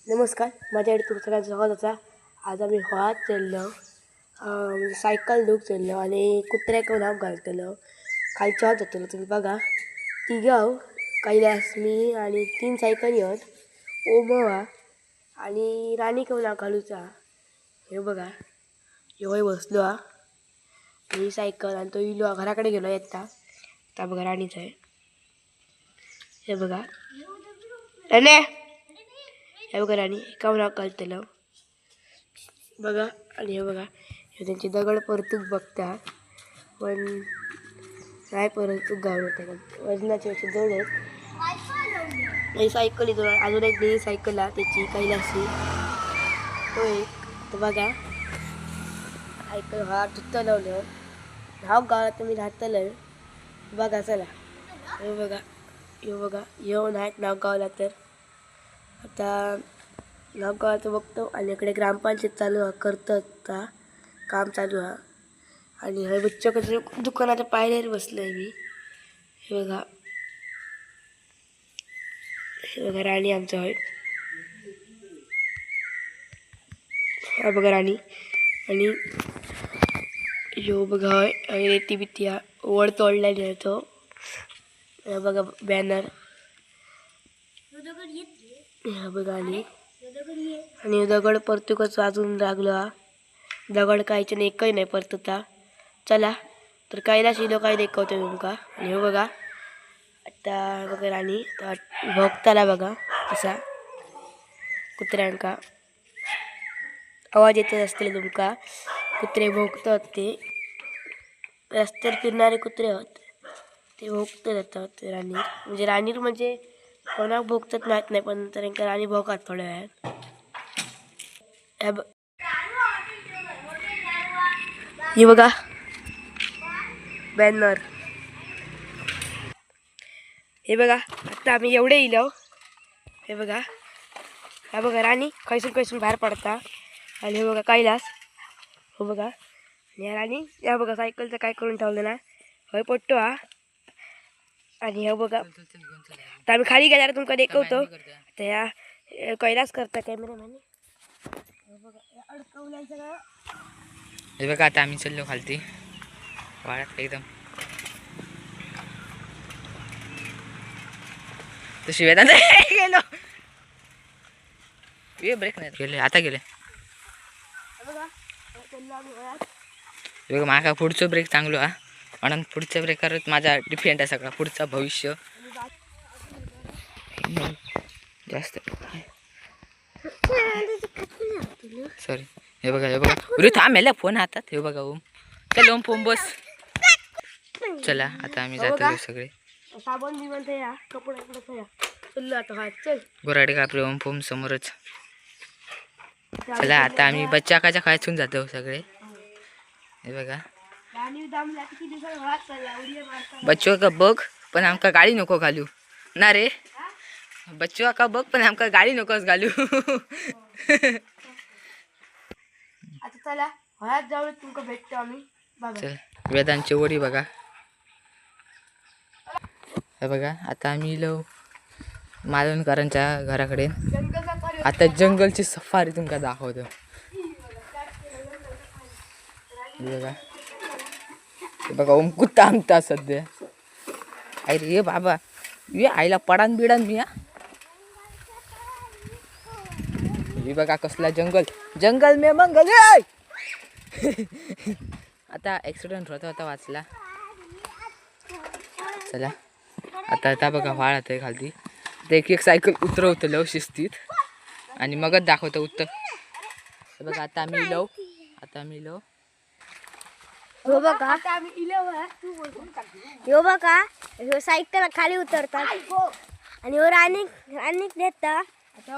नमस्कार, माझ्याकडे तुमचं सगळ्यांचं स्वागत होता. आज आम्ही व्हाळात चाललो, म्हणजे सायकल घेऊन चाललो आणि कुत्र्याक नाव घालतलो. खालच्या हात जातलो तुम्ही बघा. तिघाव कैलास, मी आणि 3 सायकल येत ओमवा आणि राणी नाव घालूचा. हे बघा, ह्यो बसलो हा ही सायकल आणि तो इलो घराकडे गेलो येता. आता बघा राणीचा आहे. हे बघा राणे, हे बघा राणी एका नाव घालतलं बघा. आणि हे बघा, हे त्यांची दगड परतूक बघता पण नाही परतूक गावलं त्या वजनाचे असे जड आहेत. ही सायकल इथून अजून एक नवी सायकल आहे त्याची कैलासी, तो एक. तर बघा सायकल हा जुत्ता लावलं नाव गावात तुम्ही राहतलं बघा. चला हे बघा, येऊ नाहीत नाव गावला तर आता नाव गावाचं बघतो. आणि इकडे ग्रामपंचायत चालू करतात काम चालू आहे. आणि हे बच्चोकडे दुकानाच्या पायऱ्यावर बसलोय मी. हे बघा, राणी आमचं आहे. हा बघा राणी. आणि यो बघा रेती बिती वड तोडलेली आहे तो. हे बघा बॅनर. हा बघा आणि दगड परतुकच वाजून लागलो हा. दगड कायचे नाही, एकही नाही परतता. चला तर कैलास इलो काय दाखवतो तुमका. आणि हे बघा आता बघा राणी भोगताला बघा कसा कुत्र्यांका आवाज येतच असतील तुमका. कुत्रे भोगतात ते रस्त्यावर फिरणारे कुत्रे आहोत ते भोगत जातात राणीर. म्हणजे राणीर म्हणजे कोणाक भोगतात माहीत नाही पण त्यांना राणी भोगात थोड्या वेळात. हे बघा बॅनर. हे बघा आता आम्ही एवढे इलो. हे बघा, हा बघा राणी खैसून बाहेर पडता. आणि हे बघा कैलास. हो बघा, आणि राणी या बघा सायकलचं काय करून ठेवलं ना हय पट्टो हा. आणि हे बघा आता आम्ही खाली गेल्यावर तुमका दाखवतो. आता या कैलास करता कॅमेरामॅन. अडकवलाय सगळं. हे बघा आता आम्ही चाललो खालती वाळ्यात एकदम. तर शिवेदा गेलो ये ब्रेक नाही गेले आता गेले. बघा माझा पुढचं ब्रेक चांगलो हा म्हणून पुढच्या ब्रेकवर माझा डिफेंड आहे सगळा पुढचा भविष्य जास्त. सॉरी. हे बघा अरे थांब मेल्या फोन हातात. हे बघा ओम चल ओम फोन बस. चला आता आम्ही जातो सगळे. साबण बिबन थया कपडे थया चल आता. हा चल बोराडे कापरे ओम फोम समोरच. चला आता आम्ही बच्चाकाच्या खायचून जातो सगळे. हे बघा बच्चो का बघ पण आमका गाडी नको घालू ना रे. बच्चो का बघ पण आमका गाडी नकोच घालू. आता चला हळद जाऊन तुमका भेटतो आम्ही. चल वेदांची वडी बघा. हे बघा आता आम्ही इलो मालवणकरांच्या घराकडे. आता जंगलची सफारी तुमका दाखवतो. हे बघा ओम कुत्ता आमता सध्या. अरे ये बाबा ये आईला पडान बिडान मी. हे बघा कसला जंगल मे मंगल. आता ॲक्सिडेंट होता वाचला. चला आता बघा वाळत आहे खालती. एक सायकल उतरवतलो शिस्तीत आणि मगच दाखवतो उत्तर. बघा आता आम्ही इलो. हो बघा यो बघा ह्यो सायकल खाली उतरतात आणि हो राणी देता.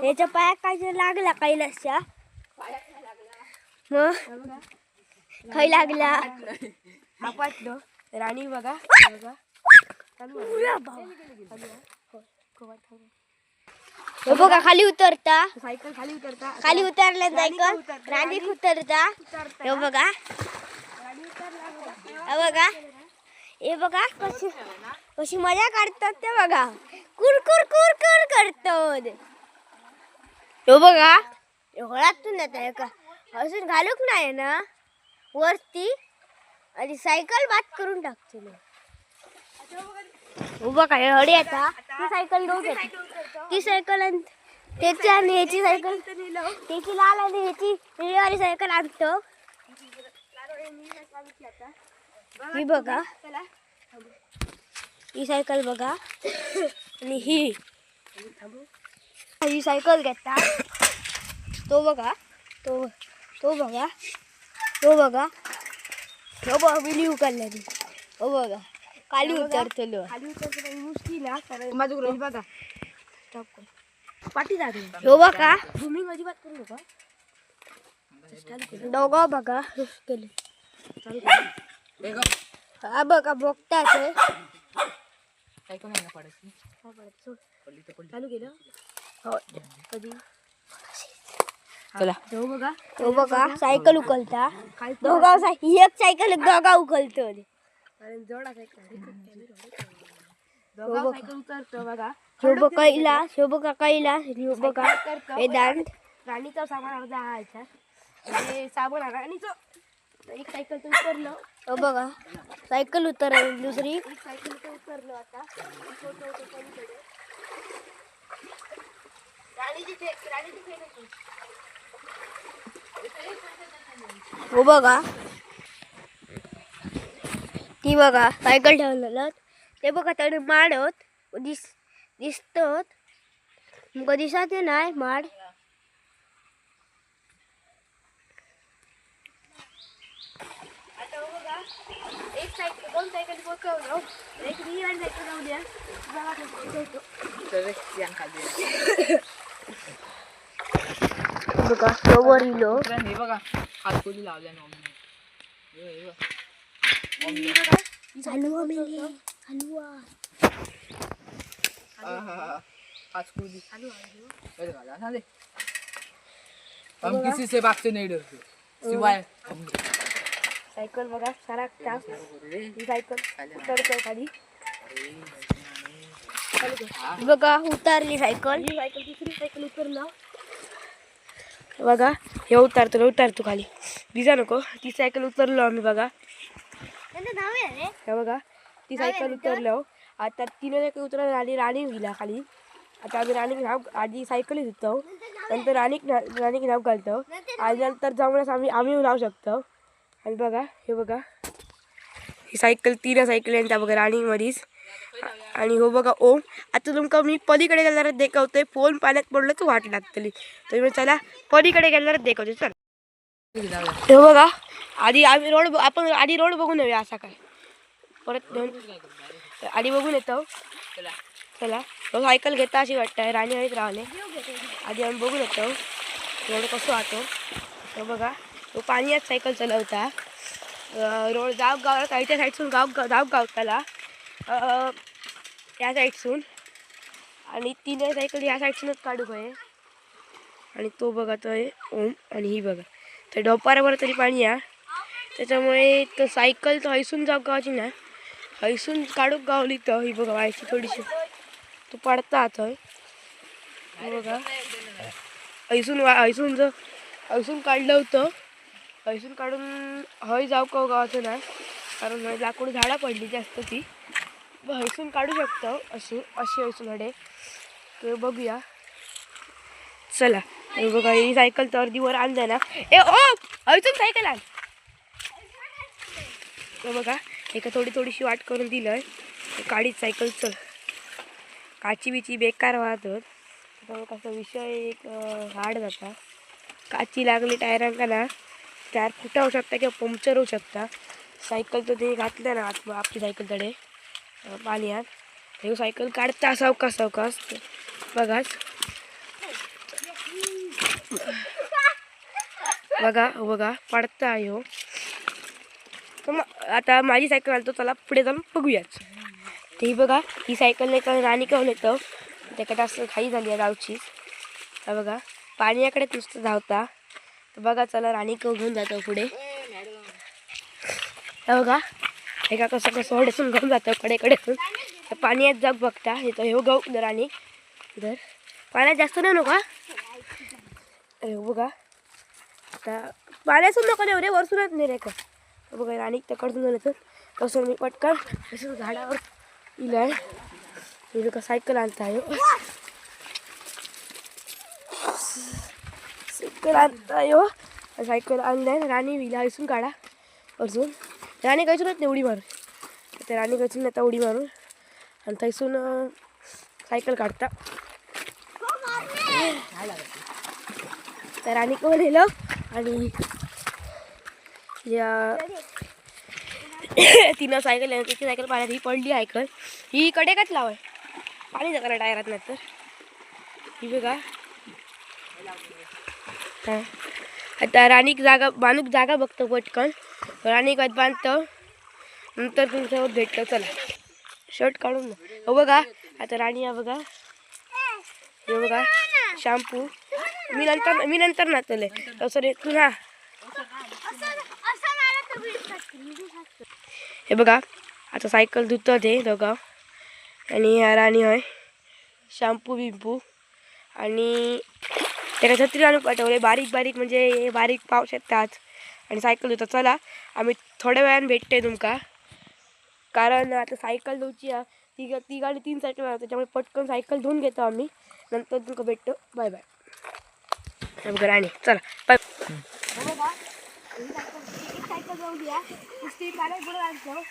याच्या पायात काय लागला कैलासच्या मग खाई लागला आपटलो. राणी बघा हो बघा खाली उतरता सायकल खाली उतरल्या सायकल राणी उतरता. हे बघा हे बघा कशी मजा काढतात ते बघा. कुर करतात. हो बघा घोळातून येत का अजून घालूक नाही ना वरती आणि सायकल बाद करून टाकतो उभा काय हडी आता ती सायकल घेऊन ती सायकल आणि त्याची आणि ह्याची सायकल त्याची लाल आणि ह्याची निळीवाली सायकल आणतो ही बघा ही सायकल बघा आणि ही सायकल घेता तो बघा तो बघा तो बघा हो बघा बिली उकरल्याने हो बघा खाली उतरतलो मुश्किल बघा पाठी जाते हो बघा झुमिंग अजिबात करू नका दोघं बघा केले हा बघा बघताच चालू केलं हो कधी चला तो बघा सायकल उकलता दोघा एक सायकल दोघा उकलतो जोडा उतरतो बघा शोभका कैला बघा वेदांत राणीचा सामान अर्धा आणायचा साबण आणा आणि एक सायकल तर उतरलं हो बघा सायकल उतरली दुसरी एक सायकल तर उतरलो आता हो बघा ती बघा सायकल ठेवलेलं ते बघा त्याने माडत दिसत मग दिसत नाही माड आता बघा एक सायकल दोन सायकल पकवलो एक मी आणि सायकल जाऊ द्या बघा सोबर इलो बघा हात कोणी लावल्या हलवा मेले हलवा हम किसी से बात से नहीं डरते सिवाय सायकल बघा सारा सायकल उतरतो खाली बघा उतरली सायकल दुसरी सायकल उतरला बघा हे उतरतो खाली भिजा नको ती सायकल उतरलो आम्ही बघा हे बघा ती सायकल उतरलो आता तिने सायकल उतरली आणि राणी गेला खाली आता आम्ही राणीक नाव आधी सायकल घेतो नंतर राणीक नाव घालतो आणि नंतर जाऊनच आम्ही नाव शकतो आणि बघा हे बघा ही सायकल तीन सायकल यांच्या बघा राणी मधीच आणि हो बघा ओम आता तुमका मी पलीकडे गेल्यावर देखवतोय फोन पाण्यात पडलं तर वाट लागतली तर चला पलीकडे गेल्यावर देखवते चल हे बघा आधी आपण आधी रोड बघून येऊया असा काय परत आधी बघून येतो चला तो सायकल घेता अशी वाटतं राणी हळीत राहले आधी आम्ही बघून येतो रोड कसं वाहतो तो बघा तो पाण्यात सायकल चालवता रोड गाव साईडच्या साईडसून गावताला या साईडसून आणि तिने सायकल ह्या साईडसूनच काढू आहे आणि तो बघा तो आहे ओम आणि ही बघा तर डोपारावर तरी पाणी आहे त्याच्यामुळे तो सायकल तो हैसून जाऊ गावाची ना हैसून काढूक गावली तर ही बघा व्हायची थोडीशी तो पडता आता बघा हैसून काढलं होतं हैसून काढून हय जाऊ का गावाचं नाही कारण लाकूड झाडा पडली जास्त ती हैसून काढू शकतो अशी हैसून हडे तर बघूया चला बघा ही सायकल तर अर्धी वर आणलं ना ए ओ हैसून सायकल आण बघा एका थोडीशी वाट करून दिलंय काढीत सायकल चल काची बिची बेकार वाहतात कसा विषय एक हार्ड जाता काची लागली टायरांका ना टायर फुटा होऊ शकता किंवा पंक्चर होऊ शकता सायकल तर ते घातलं ना आपली सायकल तडे पाण्यात हे सायकल काढता सावकाश बघाच बघा पडता हो आता माझी सायकल घालतो त्याला पुढे जाऊन बघूयाच ते बघा ही सायकल नाही राणी कहून येतं त्याकडे असं खाई झाली आहे गावचीच बघा पाण्याकडेच नुसतं धावता तर बघा चला राणी कव घेऊन जातो पुढे बघा एका कसं हडेसून घेऊन जातो कडेकडे पाण्यात जाग बघता हे तर हे गहू राणी इधर पाण्यात जास्त नाही नका अरे हो बघा आता पाण्यासून नको नाही रे वरसूनच नाही रे का बघा राणी तकडून गेलं तसं मी पटकन असं झाडावर इलाय मी बघा सायकल आणता आहे सायकल आणता हो सायकल आणलाय राणी विला इसून काढा वरसून राणी काहीच नाही उडी मारून त्या राणी काहीच नाही आता उडी मारून आणि थैसून सायकल काढता तर राणी कोण नेलं आणि तिनं सायकल तिची सायकल पाण्यात ही पडली सायकल ही कडेकच लावाय पाणी जाताना टायरात नाही तर ही बघा हां आता राणीक जागा बांधूक जागा बघतो पटकन राणीक बांधतं नंतर तुमच्यावर भेटतं चला शर्ट काढून हो बघा आता राणी या बघा हे बघा शॅम्पू मी नंतर नाचले तसं रे तू ना हे बघा आता सायकल धुतं ते दोघं आणि राणी होय शॅम्पू बिंपू आणि त्याला छत्री आणून पाठवले बारीक बारीक म्हणजे बारीक पाऊस येतात आणि सायकल धुता चला आम्ही थोड्या वेळाने भेटते तुमका कारण आता सायकल धुवची ती गाडी 3 सायकल त्याच्यामुळे पटकन सायकल धुवून घेतो आम्ही नंतर तुमका भेटतो बाय बाय बघा राणी चला बाय सायकल जाऊन द्या नुसती पाण्यात बुडून आणतो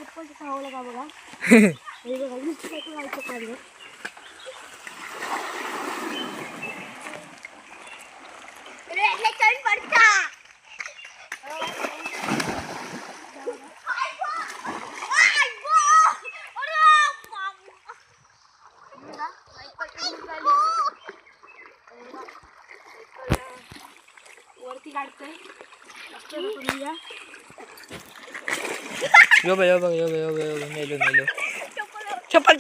खूप खावलं का बघा हे बघा नुसती सायकल आणतो पाण्यात वरती काढतोय यो मेलो चप्पल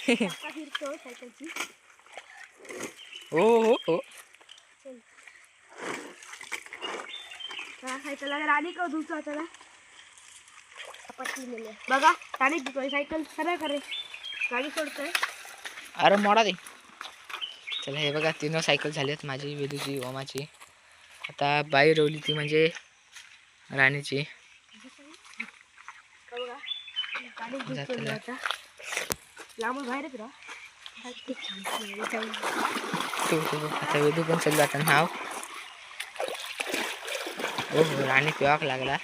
फिरतो सायकलची हो सायकलला राणी का धुतो त्याला बघा राणी धुतोय सायकल सरळ करे गाडी सोडतोय अरे मोडा दे चला हे बघा 3 सायकल झाल्यात माझी वेदूची ओमाची आता बाई रवली ती म्हणजे राणीची लांबून बाहेरच राहा आता वेदू पण चालू आता नाव हो राणी पिवाक लागला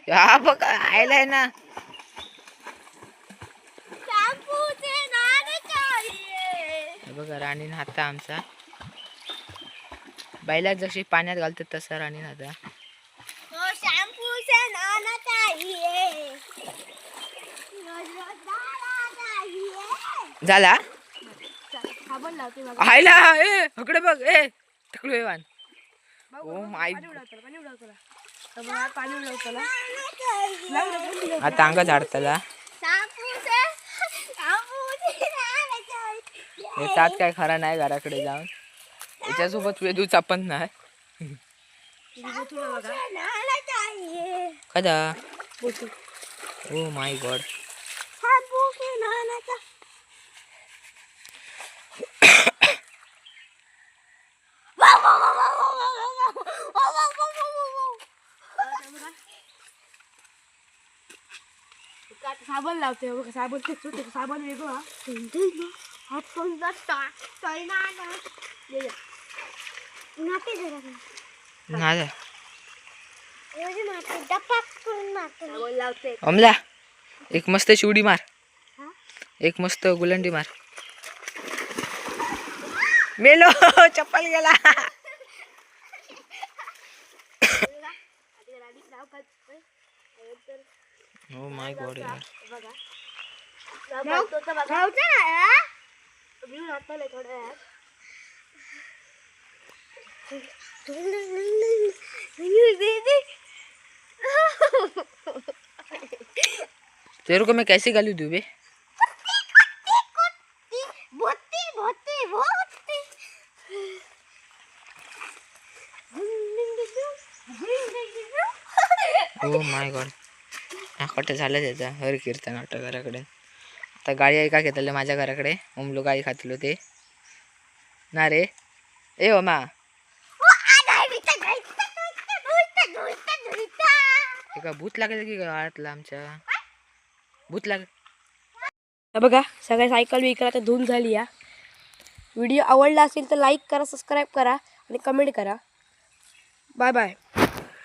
हा बघा आयलाय ना बघा राणी नाहता आमचा बाईला जशी पाण्यात घालतात तसा राणी नाहता झाला आयला ए हकडे बघ ए टकलू एवान ओ माय आता अंग झाडतला तात काय खरा नाही घराकडे जाऊन याच्यासोबत वेदूचा पण नाही कदा ओ माय गॉड साबण लावते बघा साबण साबण वेगळं हात पण अमला एक मस्त शिवडी मार एक मस्त गुलंडी मार मेलो चप्पल गेला ओ माय गॉड यार तेरे को मैं कैसे गाली दूं बे ओ माय गॉड नाकट झालं त्याचा हर कीर्तन वाटतं घराकडे आता गाडी आहे का घेतलं माझ्या घराकडे उमलो गाई खातलो ते ना रे ए हो मा का भूत लागेल की गाळातला आमच्या भूत लागेल. हे बघा सगळ्या सायकल विकला तर धुवून झाली या. व्हिडिओ आवडला असेल तर लाईक करा, सबस्क्राईब करा आणि कमेंट करा. Bye bye.